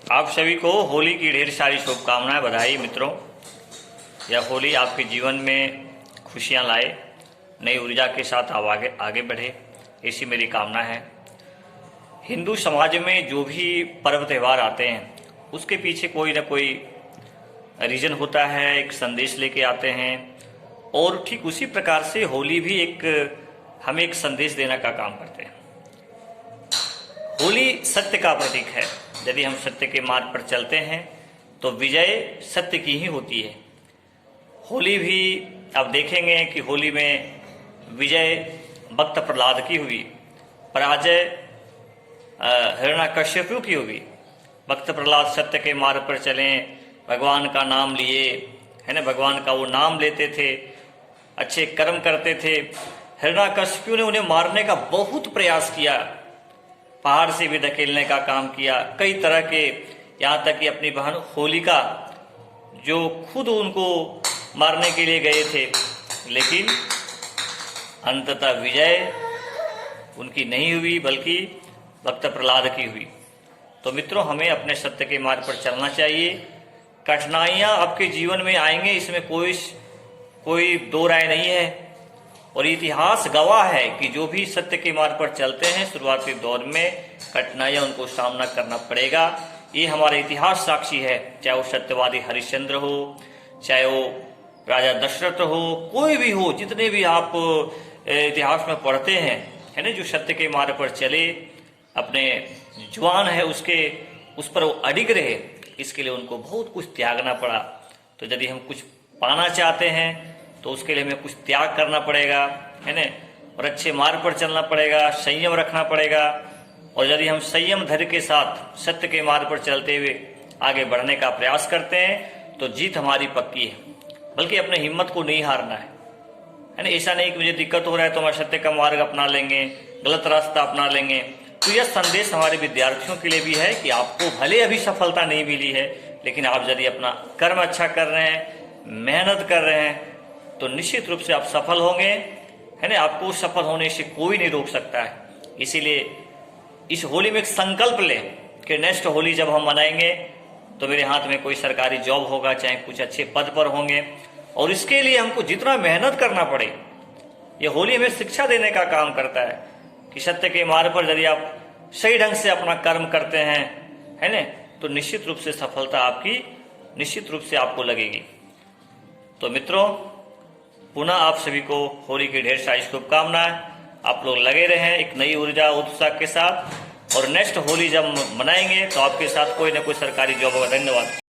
आप सभी को होली की ढेर सारी शुभकामनाएं, बधाई मित्रों। यह होली आपके जीवन में खुशियां लाए, नई ऊर्जा के साथ आप आगे आगे बढ़े, ऐसी मेरी कामना है। हिंदू समाज में जो भी पर्व त्यौहार आते हैं उसके पीछे कोई ना कोई रीजन होता है, एक संदेश लेके आते हैं। और ठीक उसी प्रकार से होली भी हमें एक संदेश देने का काम करते हैं। होली सत्य का प्रतीक है। यदि हम सत्य के मार्ग पर चलते हैं तो विजय सत्य की ही होती है। होली भी आप देखेंगे कि होली में विजय भक्त प्रहलाद की हुई, पराजय हिरण्यकश्यपु की हुई। भक्त प्रहलाद सत्य के मार्ग पर चलें, भगवान का नाम लिए, है ना, भगवान का वो नाम लेते थे, अच्छे कर्म करते थे। हिरण्यकश्यपु ने उन्हें मारने का बहुत प्रयास किया, पहाड़ से भी धकेलने का काम किया, कई तरह के, यहाँ तक कि अपनी बहन होलिका जो खुद उनको मारने के लिए गए थे, लेकिन अंततः विजय उनकी नहीं हुई बल्कि भक्त प्रहलाद की हुई। तो मित्रों, हमें अपने सत्य के मार्ग पर चलना चाहिए। कठिनाइयाँ आपके जीवन में आएंगे, इसमें कोई दो राय नहीं है। और इतिहास गवाह है कि जो भी सत्य के मार्ग पर चलते हैं शुरुआती दौर में कठिनाइयाँ उनको सामना करना पड़ेगा। ये हमारा इतिहास साक्षी है। चाहे वो सत्यवादी हरिश्चंद्र हो, चाहे वो राजा दशरथ हो, कोई भी हो, जितने भी आप इतिहास में पढ़ते हैं, है ना, जो सत्य के मार्ग पर चले, अपने जुबान है उस पर वो अडिग रहे, इसके लिए उनको बहुत कुछ त्यागना पड़ा। तो यदि हम कुछ पाना चाहते हैं तो उसके लिए हमें कुछ त्याग करना पड़ेगा, है ना, और अच्छे मार्ग पर चलना पड़ेगा, संयम रखना पड़ेगा। और यदि हम संयम धैर्य के साथ सत्य के मार्ग पर चलते हुए आगे बढ़ने का प्रयास करते हैं तो जीत हमारी पक्की है। बल्कि अपने हिम्मत को नहीं हारना है ना। ऐसा नहीं कि मुझे दिक्कत हो रहा है तो हम सत्य का मार्ग अपना लेंगे, गलत रास्ता अपना लेंगे। तो यह संदेश हमारे विद्यार्थियों के लिए भी है कि आपको भले अभी सफलता नहीं मिली है, लेकिन आप यदि अपना कर्म अच्छा कर रहे हैं, मेहनत कर रहे हैं, तो निश्चित रूप से आप सफल होंगे, है ना। आपको सफल होने से कोई नहीं रोक सकता है। इसीलिए इस होली में एक संकल्प लें कि नेक्स्ट होली जब हम मनाएंगे तो मेरे हाथ में कोई सरकारी जॉब होगा, चाहे कुछ अच्छे पद पर होंगे, और इसके लिए हमको जितना मेहनत करना पड़े। ये होली हमें शिक्षा देने का काम करता है कि सत्य के मार्ग पर यदि आप सही ढंग से अपना कर्म करते हैं, है ना, तो निश्चित रूप से सफलता आपकी निश्चित रूप से आपको लगेगी। तो मित्रों, पुनः आप सभी को होली की ढेर सारी शुभकामनाएं। आप लोग लगे रहें एक नई ऊर्जा उत्साह के साथ, और नेक्स्ट होली जब मनाएंगे तो आपके साथ कोई ना कोई सरकारी जॉब होगा। धन्यवाद।